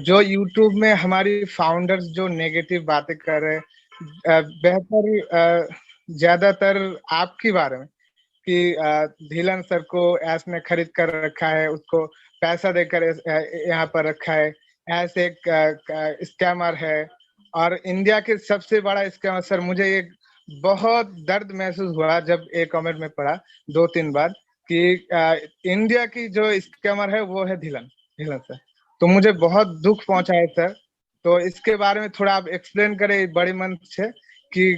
जो यूट्यूब में हमारी फाउंडर्स जो नेगेटिव बातें कर रहे हैं, बेहतर ज्यादातर आपके बारे में कि धीलन सर को ऐस ने खरीद कर रखा है, उसको पैसा देकर यहाँ पर रखा है, ऐसे एक स्कैमर है। और इंडिया के सबसे बड़ा स्कैमर सर, मुझे एक बहुत दर्द महसूस हुआ जब एक कमेंट में पढ़ा 2-3 बार कि इंडिया की जो स्कैमर है वो है धीलन धीलन सर। तो मुझे बहुत दुख पहुंचा है सर। तो इसके बारे में थोड़ा आप एक्सप्लेन करें बड़े मन से कि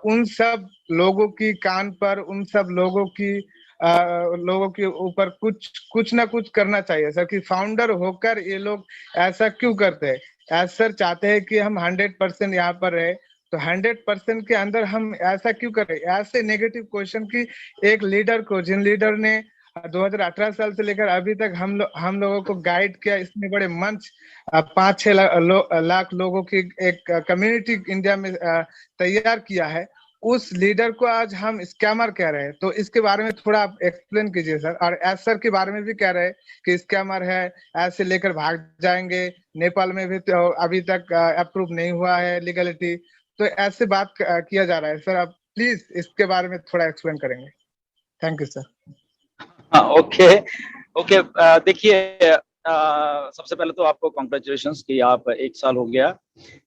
उन सब लोगों की कान पर, उन सब लोगों के ऊपर कुछ कुछ ना कुछ करना चाहिए सर, कि फाउंडर होकर ये लोग ऐसा क्यों करते हैं। ऐसा सर चाहते हैं कि हम 100% यहाँ पर रहे, तो 100% के अंदर हम ऐसा क्यों करें। ऐसे नेगेटिव क्वेश्चन की एक लीडर को, जिन लीडर ने 2018 साल से लेकर अभी तक हम लोगों को गाइड किया, इतने बड़े मंच 5-6 लाख लोगों की एक कम्युनिटी इंडिया में तैयार किया है, उस लीडर को आज हम स्कैमर कह रहे हैं। तो इसके बारे में थोड़ा आप एक्सप्लेन कीजिए सर। और एस सर के बारे में भी कह रहे हैं कि स्कैमर है, ऐसे लेकर भाग जाएंगे। नेपाल में भी तो अभी तक अप्रूव नहीं हुआ है लीगलिटी। तो ऐसे बात किया जा रहा है सर, आप प्लीज इसके बारे में थोड़ा एक्सप्लेन करेंगे। Thank you sir. Okay okay, देखिए, सबसे पहले तो आपको कॉन्ग्रेचुलेशंस कि आप 1 साल हो गया,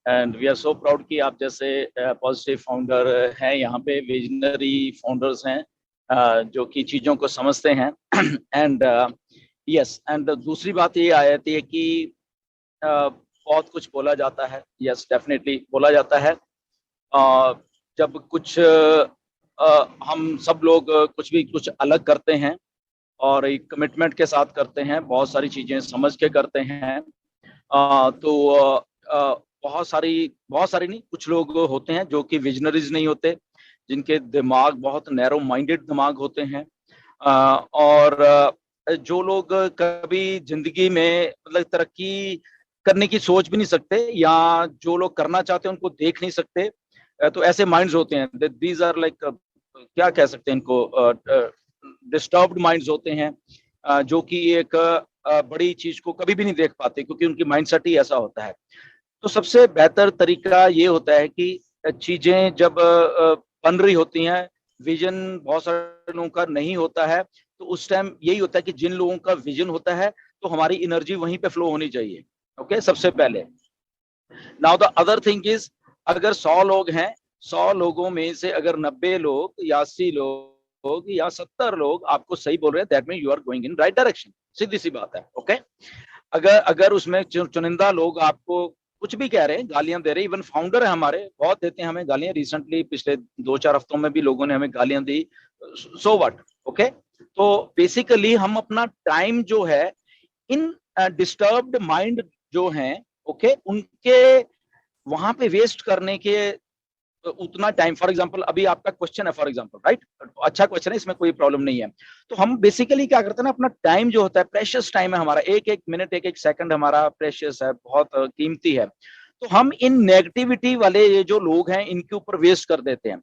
and we are so proud कि आप जैसे पॉजिटिव फाउंडर हैं, यहाँ पे विजनरी फाउंडर्स हैं जो कि चीज़ों को समझते हैं। एंड यस, एंड दूसरी बात ये आ जाती है कि बहुत कुछ बोला जाता है। यस, डेफिनेटली बोला जाता है। जब कुछ हम सब लोग कुछ अलग करते हैं और एक कमिटमेंट के साथ करते हैं, बहुत सारी चीजें समझ के करते हैं, तो बहुत सारी नहीं, कुछ लोग होते हैं जो कि विजनरीज नहीं होते, जिनके दिमाग बहुत नैरो माइंडेड दिमाग होते हैं, और जो लोग कभी जिंदगी में मतलब तरक्की करने की सोच भी नहीं सकते, या जो लोग करना चाहते हैं उनको देख नहीं सकते, तो ऐसे माइंड्स होते हैं। दीज आर लाइक, क्या कह सकते हैं इनको, डिस्टर्ब्ड माइंड्स होते हैं, जो कि एक बड़ी चीज को कभी भी नहीं देख पाते, क्योंकि उनकी माइंडसेट ही ऐसा होता है। तो सबसे बेहतर तरीका ये होता है कि चीजें जब बन रही होती हैं, विजन बहुत सारे लोगों का नहीं होता है, तो उस टाइम यही होता है कि जिन लोगों का विजन होता है तो हमारी एनर्जी वहीं पे फ्लो होनी चाहिए। ओके, सबसे पहले। Now the other thing is, अगर 100 लोग हैं, 100 लोगों में से अगर 90 लोग या 80 लोग या 70 लोग आपको सही बोल रहे हैं, that mean you are going in right direction. सीधी सी बात है। ओके, अगर उसमें चुनिंदा लोग आपको कुछ भी कह रहे हैं, गालियां दे रहे हैं, इवन फाउंडर है हमारे, बहुत देते हैं हमें गालियां। रिसेंटली पिछले 2-4 हफ्तों में भी लोगों ने हमें गालियां दी। So what. ओके, तो बेसिकली हम अपना टाइम जो है इन डिस्टर्ब्ड माइंड जो हैं, ओके, उनके वहां पे वेस्ट करने के उतना टाइम, फॉर एग्जांपल अभी आपका क्वेश्चन है, फॉर एग्जांपल, राइट, अच्छा क्वेश्चन है, इसमें कोई प्रॉब्लम नहीं है। तो हम बेसिकली क्या करते हैं ना, अपना टाइम जो होता है, प्रेशियस टाइम है हमारा, एक एक मिनट, एक एक सेकंड हमारा प्रेशियस है, बहुत कीमती है, तो हम इन नेगेटिविटी वाले ये जो लोग हैं इनके ऊपर वेस्ट कर देते हैं।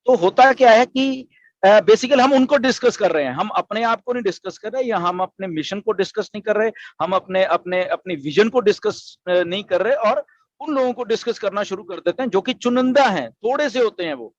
तो होता क्या है कि बेसिकली हम उनको डिस्कस कर रहे हैं, हम अपने आप को नहीं डिस्कस कर रहे, या हम अपने मिशन को डिस्कस नहीं कर रहे, हम अपने अपने अपने विजन को डिस्कस नहीं कर रहे, और उन लोगों को डिस्कस करना शुरू कर देते हैं जो कि चुनिंदा हैं, थोड़े से होते हैं वो,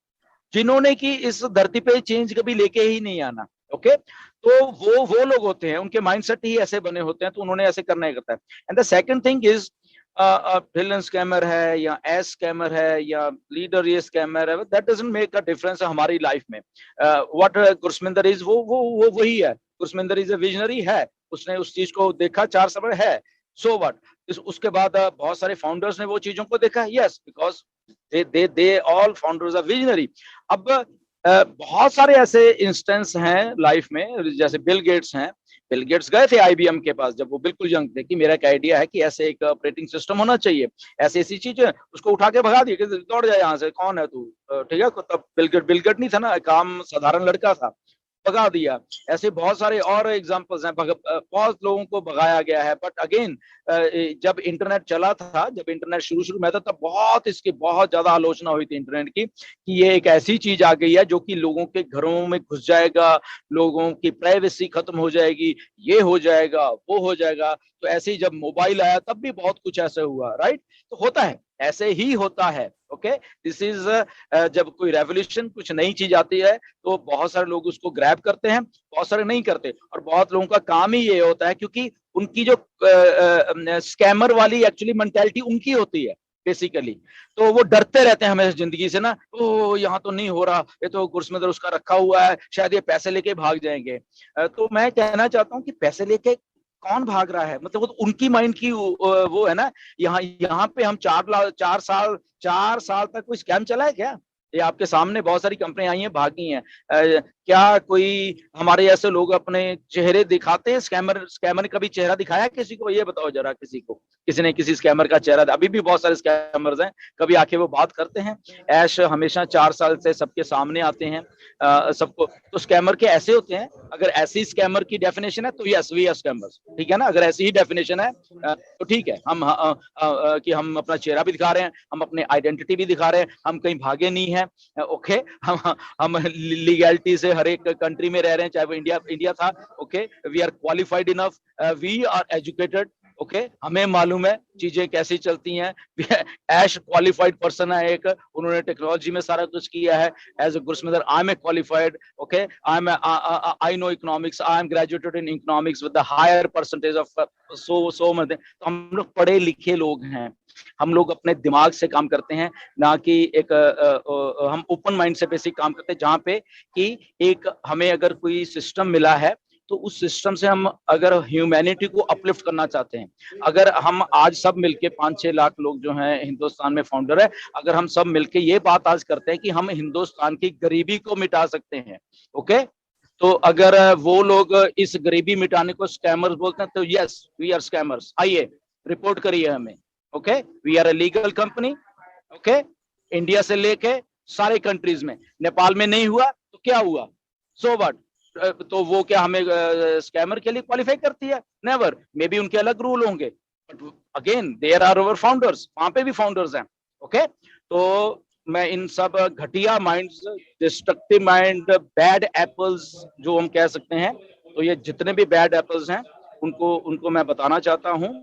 जिन्होंने कि इस धरती पे चेंज कभी लेके ही नहीं आना। ओके, तो वो लोग होते हैं, उनके माइंडसेट ही ऐसे बने होते हैं, तो उन्होंने ऐसे करना ही करता है। And the second thing is, villain scammer है या एस स्कैमर है या लीडर ये स्कैमर है, that doesn't make a difference हमारी लाइफ में। व्हाट गुरस्मिंदर इज, वो वही है। गुरस्मिंदर इज अ विजनरी है, उसने उस चीज को देखा, 4 साल है। सो व्हाट, उसके बाद बहुत सारे फाउंडर्स ने वो चीजों को देखा। Yes, because they all founders are visionary. अब बहुत सारे ऐसे इंस्टेंस हैं लाइफ में, जैसे बिल गेट्स हैं। बिल गेट्स गए थे आईबीएम के पास जब वो बिल्कुल यंग थे, कि मेरा एक आइडिया है कि ऐसे एक ऑपरेटिंग सिस्टम होना चाहिए, ऐसी ऐसी चीजें, उसको उठा के भगा दिए कि दौड़ जाए यहाँ से, कौन है तू, ठीक है। तब बिल गेट नहीं था ना, काम साधारण लड़का था। भगा दिया। ऐसे बहुत सारे और एग्जांपल्स हैं, बहुत लोगों को भगाया गया है। बट अगेन जब इंटरनेट चला था, जब इंटरनेट शुरू शुरू में था, तब बहुत इसकी बहुत ज्यादा आलोचना हुई थी इंटरनेट की, कि ये एक ऐसी चीज आ गई है जो कि लोगों के घरों में घुस जाएगा, लोगों की प्राइवेसी खत्म हो जाएगी, ये हो जाएगा, वो हो जाएगा। तो ऐसे ही जब मोबाइल आया तब भी बहुत कुछ ऐसे हुआ, राइट? तो होता है, ऐसे ही होता है। ओके, दिस इज जब कोई रेवोल्यूशन, कुछ नई चीज आती है, तो बहुत सारे लोग उसको ग्रैब करते हैं, बहुत सारे नहीं करते। और बहुत लोगों का काम ही ये होता है, क्योंकि उनकी जो स्कैमर वाली एक्चुअली मेंटालिटी उनकी होती है बेसिकली, तो वो डरते रहते हैं हमेशा जिंदगी से ना, ओ यहाँ तो नहीं हो रहा, ये तो गुरस्मिंदर उसका रखा हुआ है, शायद ये पैसे लेके भाग जाएंगे। तो मैं कहना चाहता हूँ कि पैसे लेके कौन भाग रहा है, मतलब वो तो उनकी माइंड की वो है ना। यहाँ पे हम 4 साल तक कोई स्कैम चला है क्या? ये आपके सामने बहुत सारी कंपनियां आई हैं, भागी हैं। क्या कोई हमारे ऐसे लोग अपने चेहरे दिखाते हैं? स्कैमर ने कभी चेहरा दिखाया किसी को? ये बताओ जरा, किसी को, किसी ने किसी स्कैमर का चेहरा? अभी भी बहुत सारे स्कैमर्स हैं, कभी आके वो बात करते हैं? ऐश हमेशा 4 साल से सबके सामने आते हैं, सबको। तो स्कैमर के ऐसे होते हैं। अगर ऐसी स्कैमर की डेफिनेशन है तो यस, वी आर स्कैमर्स, ठीक है ना? अगर ऐसी ही डेफिनेशन है तो ठीक है, हम कि हम अपना चेहरा भी दिखा रहे हैं, हम अपने आइडेंटिटी भी दिखा रहे हैं, हम कहीं भागे नहीं है। ओके, हम लीगैलिटी से हर एक कंट्री में रह रहे हैं, चाहे वो इंडिया था। Okay, we are qualified enough, we are educated. Okay, हमें मालूम है चीजें कैसी चलती हैं। ऐश क्वालिफाइड पर्सन है एक, उन्होंने टेक्नोलॉजी में सारा कुछ किया है। As a Gursminder I am a qualified, okay, I know economics, I am graduated in economics with the higher percentage of so much. तो हम लोग पढ़े लिखे लोग हैं, हम लोग अपने दिमाग से काम करते हैं, ना कि एक हम ओपन माइंड से बेसिक काम करते हैं, जहाँ पे कि एक हमें अगर कोई सिस्टम मिला है, तो उस सिस्टम से हम अगर ह्यूमैनिटी को अपलिफ्ट करना चाहते हैं, अगर हम आज सब मिलके 5-6 लाख लोग जो हैं हिंदुस्तान में फाउंडर है, अगर हम सब मिलके ये बात आज करते हैं कि हम हिंदुस्तान की गरीबी को मिटा सकते हैं, ओके, तो अगर वो लोग इस गरीबी मिटाने को स्कैमर्स बोलते हैं, तो यस, वी आर स्कैमर्स। आइए रिपोर्ट करिए हमें। Okay, we are a legal company. Okay, India से लेके सारे कंट्रीज में, नेपाल में नहीं हुआ तो क्या हुआ, सो व्हाट? तो वो क्या हमें स्कैमर के लिए क्वालिफाई करती है? नेवर। मे बी उनके अलग रूल होंगे, but again there are our founders, वहां पे भी फाउंडर्स हैं। ओके, तो मैं इन सब घटिया minds, destructive mind, bad apples जो हम कह सकते हैं, तो ये जितने भी बैड एप्पल्स हैं, उनको मैं बताना चाहता हूँ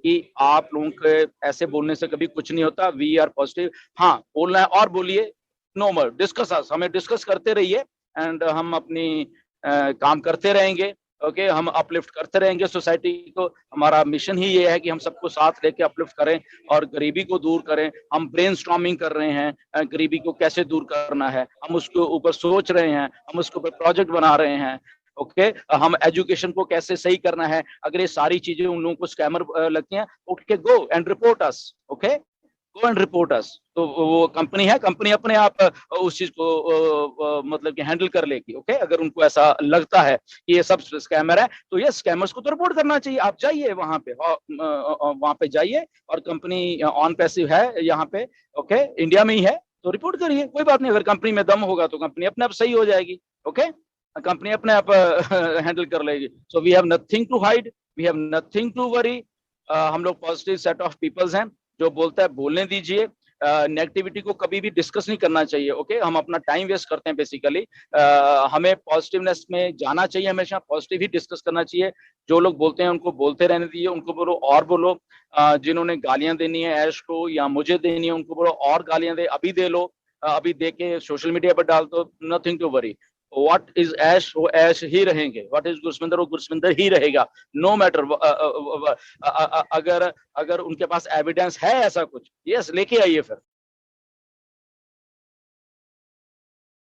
कि आप लोगों के ऐसे बोलने से कभी कुछ नहीं होता। We are positive. हाँ, बोलना है और बोलिए, नो मोर डिस्कस, हमें डिस्कस करते रहिए, एंड हम अपनी काम करते रहेंगे। ओके, हम अपलिफ्ट करते रहेंगे सोसाइटी को। हमारा मिशन ही ये है कि हम सबको साथ लेके अपलिफ्ट करें और गरीबी को दूर करें। हम ब्रेनस्टॉर्मिंग कर रहे हैं, गरीबी को कैसे दूर करना है, हम उसके ऊपर सोच रहे हैं, हम उसके ऊपर प्रोजेक्ट बना रहे हैं। ओके, हम एजुकेशन को कैसे सही करना है। अगर ये सारी चीजें उन लोगों को स्कैमर लगती हैं, उठ के go and report us. Okay, go and report us. तो वो कंपनी है, कंपनी अपने आप उस चीज को मतलब कि हैंडल कर लेगी। ओके, अगर उनको ऐसा लगता है कि ये सब स्कैमर है, तो ये स्कैमर्स को तो रिपोर्ट करना चाहिए। आप जाइए वहां पे जाइए, और कंपनी ऑन पैसिव है यहाँ पे, ओके, इंडिया में ही है, तो रिपोर्ट करिए, कोई बात नहीं। अगर कंपनी में दम होगा तो कंपनी अपने आप सही हो जाएगी। ओके, कंपनी अपने आप हैंडल कर लेगी। So we have nothing to hide, we have nothing to worry. हम लोग पॉजिटिव सेट ऑफ पीपल्स हैं, जो बोलता है बोलने दीजिए। नेगेटिविटी को कभी भी डिस्कस नहीं करना चाहिए। ओके, हम अपना टाइम वेस्ट करते हैं बेसिकली। हमें पॉजिटिवनेस में जाना चाहिए, हमेशा पॉजिटिव ही डिस्कस करना चाहिए। जो लोग बोलते हैं उनको बोलते रहने दीजिए, उनको बोलो और बोलो। जिन्होंने गालियां देनी है ऐश को या मुझे देनी है, उनको बोलो और गालियां दे, अभी दे लो, अभी दे के सोशल मीडिया पर डाल दो। Nothing to worry. What is ऐश, वो ऐश ही रहेंगे। व्हाट इज गुरस्मिंदर, वो गुरस्मिंदर ही रहेगा, नो मैटर। अगर अगर उनके पास एविडेंस है ऐसा कुछ, यस, लेके आइए फिर।